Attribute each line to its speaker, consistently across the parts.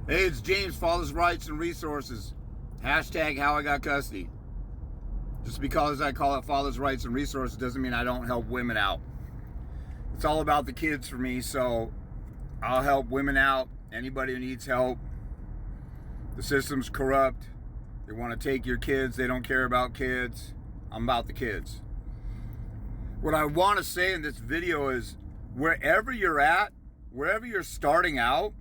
Speaker 1: Hey, it's James, Father's Rights and Resources. Hashtag how I got custody. Just because I call it Father's Rights and Resources doesn't mean I don't help women out. It's all about the kids for me, so I'll help women out. Anybody who needs help. The system's corrupt. They want to take your kids. They don't care about kids. I'm about the kids. What I want to say in this video is wherever you're at, wherever you're starting out,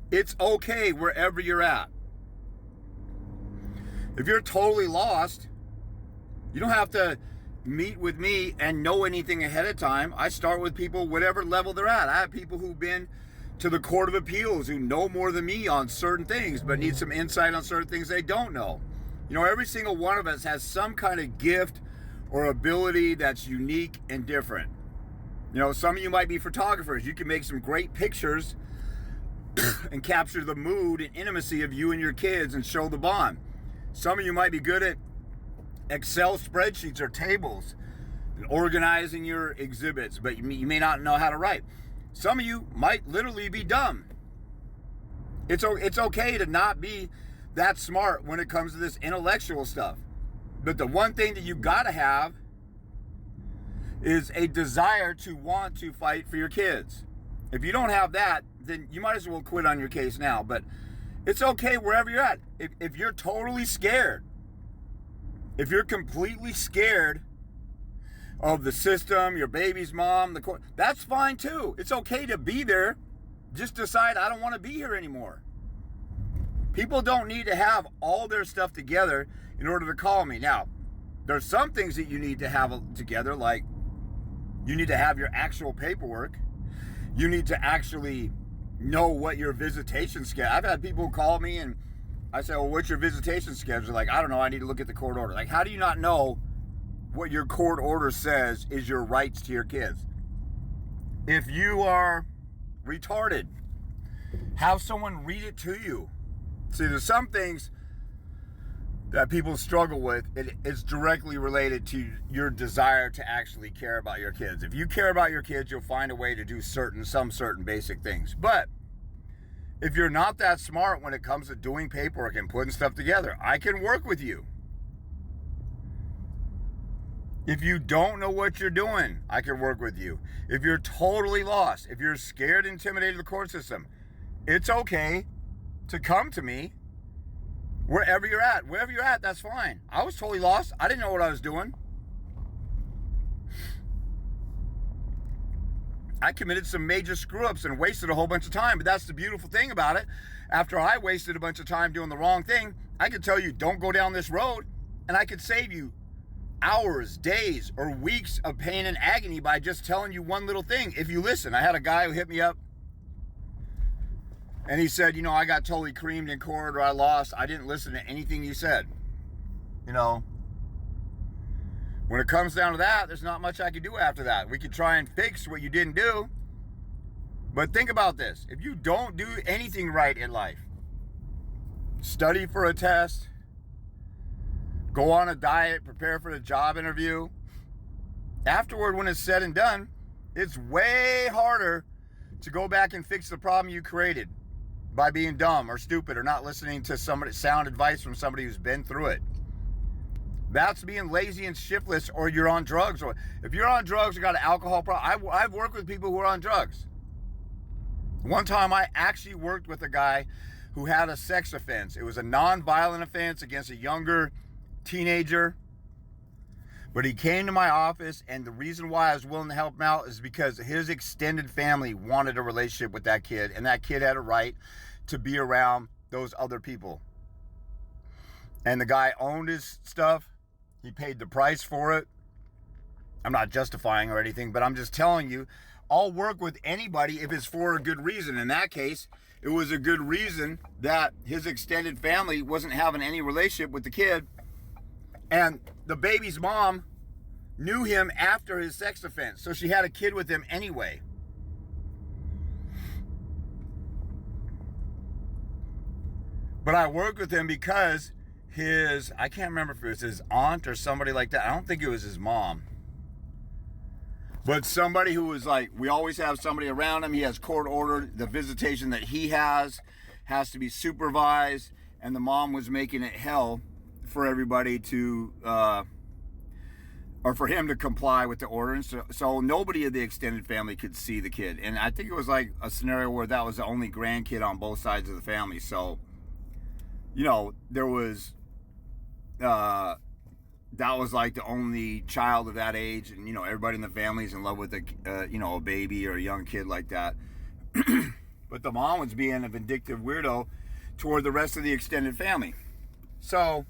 Speaker 1: it's okay wherever you're at. If you're totally lost, you don't have to meet with me and know anything ahead of time. I start with people whatever level they're at. I have people who've been to the Court of Appeals who know more than me on certain things but need some insight on certain things they don't know. You know, every single one of us has some kind of gift or ability that's unique and different. You know, some of you might be photographers. You can make some great pictures and capture the mood and intimacy of you and your kids and show the bond. Some of you might be good at Excel spreadsheets or tables and organizing your exhibits, but you may not know how to write. Some of you might literally be dumb. It's okay to not be that smart when it comes to this intellectual stuff. But the one thing that you gotta have is a desire to want to fight for your kids. If you don't have that, then you might as well quit on your case now. But it's okay wherever you're at. If you're totally scared, if you're completely scared of the system, your baby's mom, the court, that's fine too. It's okay to be there. Just decide, I don't want to be here anymore. People don't need to have all their stuff together in order to call me. Now, there's some things that you need to have together, like you need to have your actual paperwork. You need to actually know what your visitation schedule. I've had people call me and I say, well, what's your visitation schedule? Like, I don't know. I need to look at the court order. Like, how do you not know what your court order says is your rights to your kids? If you are retarded, have someone read it to you. See, there's some things that people struggle with. It's directly related to your desire to actually care about your kids. If you care about your kids, you'll find a way to do some certain basic things. But if you're not that smart when it comes to doing paperwork and putting stuff together, I can work with you. If you don't know what you're doing, I can work with you. If you're totally lost, if you're scared, intimidated of the court system, it's okay to come to me wherever you're at. Wherever you're at, that's fine. I was totally lost. I didn't know what I was doing. I committed some major screw-ups and wasted a whole bunch of time, but that's the beautiful thing about it. After I wasted a bunch of time doing the wrong thing, I could tell you, don't go down this road, and I could save you hours, days, or weeks of pain and agony by just telling you one little thing. If you listen, I had a guy who hit me up, and he said, you know, I got totally creamed in court, or I lost. I didn't listen to anything you said. You know, when it comes down to that, there's not much I can do after that. We could try and fix what you didn't do. But think about this. If you don't do anything right in life, study for a test, go on a diet, prepare for the job interview, afterward, when it's said and done, it's way harder to go back and fix the problem you created by being dumb or stupid or not listening to sound advice from somebody who's been through it. That's being lazy and shiftless, or you're on drugs. Or if you're on drugs or got an alcohol problem, I've worked with people who are on drugs. One time I actually worked with a guy who had a sex offense. It was a non-violent offense against a younger teenager. But he came to my office, and the reason why I was willing to help him out is because his extended family wanted a relationship with that kid, and that kid had a right to be around those other people. And the guy owned his stuff. He paid the price for it. I'm not justifying or anything, but I'm just telling you, I'll work with anybody if it's for a good reason. In that case, it was a good reason that his extended family wasn't having any relationship with the kid. And the baby's mom knew him after his sex offense, so she had a kid with him anyway. But I worked with him because I can't remember if it was his aunt or somebody like that. I don't think it was his mom. But somebody who was like, we always have somebody around him. He has court ordered. The visitation that he has to be supervised. And the mom was making it hell for everybody to, or for him to comply with the order. So nobody of the extended family could see the kid. And I think it was like a scenario where that was the only grandkid on both sides of the family. So, you know, there was, that was like the only child of that age, and you know, everybody in the family's in love with a you know, a baby or a young kid like that. But the mom was being a vindictive weirdo toward the rest of the extended family. So,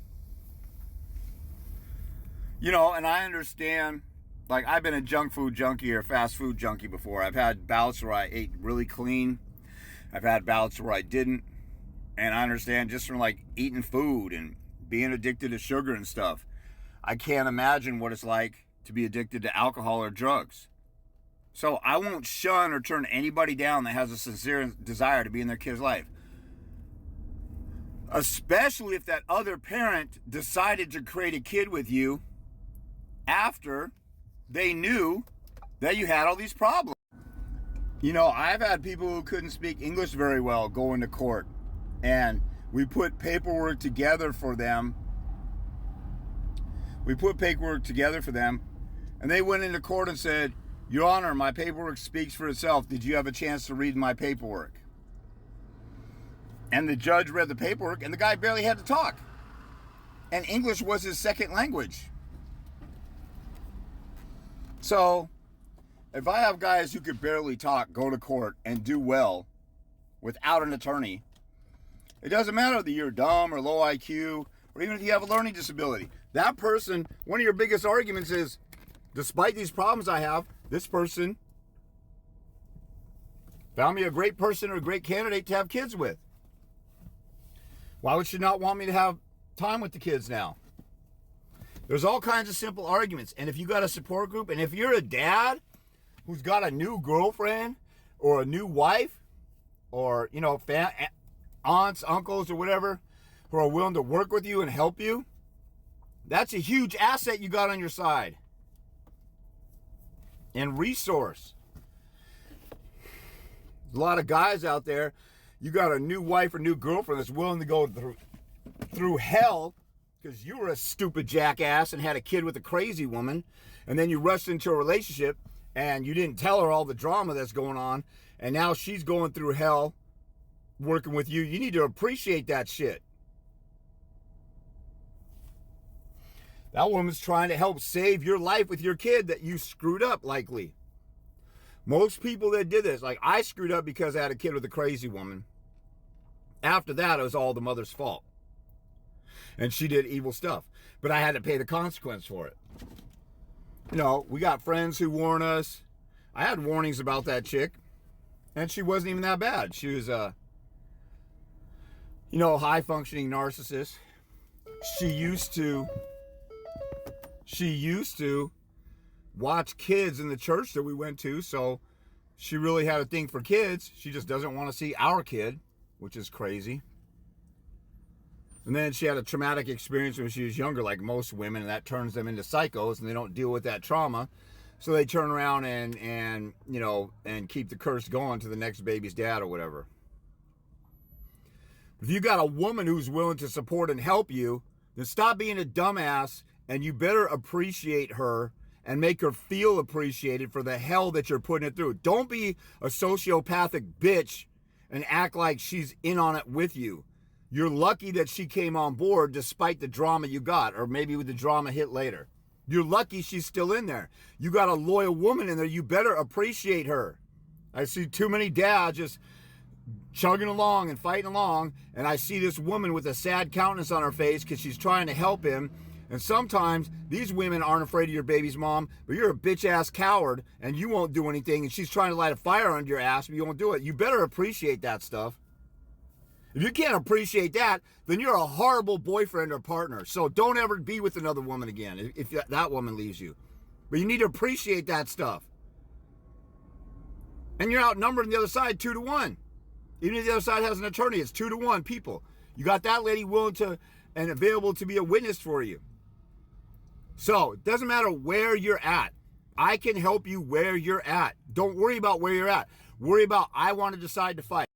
Speaker 1: you know, and I understand, like, I've been a junk food junkie or fast food junkie before. I've had bouts where I ate really clean. I've had bouts where I didn't. And I understand, just from like eating food and being addicted to sugar and stuff, I can't imagine what it's like to be addicted to alcohol or drugs. So I won't shun or turn anybody down that has a sincere desire to be in their kid's life. Especially if that other parent decided to create a kid with you after they knew that you had all these problems. You know, I've had people who couldn't speak English very well go into court, and we put paperwork together for them. And they went into court and said, "Your Honor, my paperwork speaks for itself. Did you have a chance to read my paperwork?" And the judge read the paperwork, and the guy barely had to talk. And English was his second language. So, if I have guys who could barely talk go to court and do well without an attorney, it doesn't matter that you're dumb or low IQ, or even if you have a learning disability. That person, one of your biggest arguments is, despite these problems I have, this person found me a great person or a great candidate to have kids with. Why would she not want me to have time with the kids now? There's all kinds of simple arguments. And if you got a support group, and if you're a dad who's got a new girlfriend or a new wife, or, you know, aunts, uncles, or whatever, who are willing to work with you and help you, that's a huge asset you got on your side. And resource. There's a lot of guys out there, you got a new wife or new girlfriend that's willing to go through hell because you were a stupid jackass and had a kid with a crazy woman, and then you rushed into a relationship and you didn't tell her all the drama that's going on, and now she's going through hell working with you. You need to appreciate that shit. That woman's trying to help save your life with your kid that you screwed up, likely. Most people that did this, like I screwed up because I had a kid with a crazy woman. After that, it was all the mother's fault. And she did evil stuff. But I had to pay the consequence for it. You know, we got friends who warn us. I had warnings about that chick. And she wasn't even that bad. She was a, you know, high-functioning narcissist. She used to watch kids in the church that we went to, so she really had a thing for kids. She just doesn't want to see our kid, which is crazy. And then she had a traumatic experience when she was younger, like most women, and that turns them into psychos, and they don't deal with that trauma. So they turn around and you know, and keep the curse going to the next baby's dad or whatever. If you got a woman who's willing to support and help you, then stop being a dumbass, and you better appreciate her and make her feel appreciated for the hell that you're putting it through. Don't be a sociopathic bitch and act like she's in on it with you. You're lucky that she came on board despite the drama you got, or maybe with the drama hit later. You're lucky she's still in there. You got a loyal woman in there. You better appreciate her. I see too many dads just chugging along and fighting along, and I see this woman with a sad countenance on her face because she's trying to help him. And sometimes these women aren't afraid of your baby's mom, but you're a bitch-ass coward and you won't do anything, and she's trying to light a fire under your ass, but you won't do it. You better appreciate that stuff. If you can't appreciate that, then you're a horrible boyfriend or partner. So don't ever be with another woman again if that woman leaves you. But you need to appreciate that stuff. And you're outnumbered on the other side 2-1. Even if the other side has an attorney, it's 2-1 people. You got that lady willing to and available to be a witness for you. So it doesn't matter where you're at. I can help you where you're at. Don't worry about where you're at. Worry about, I want to decide to fight.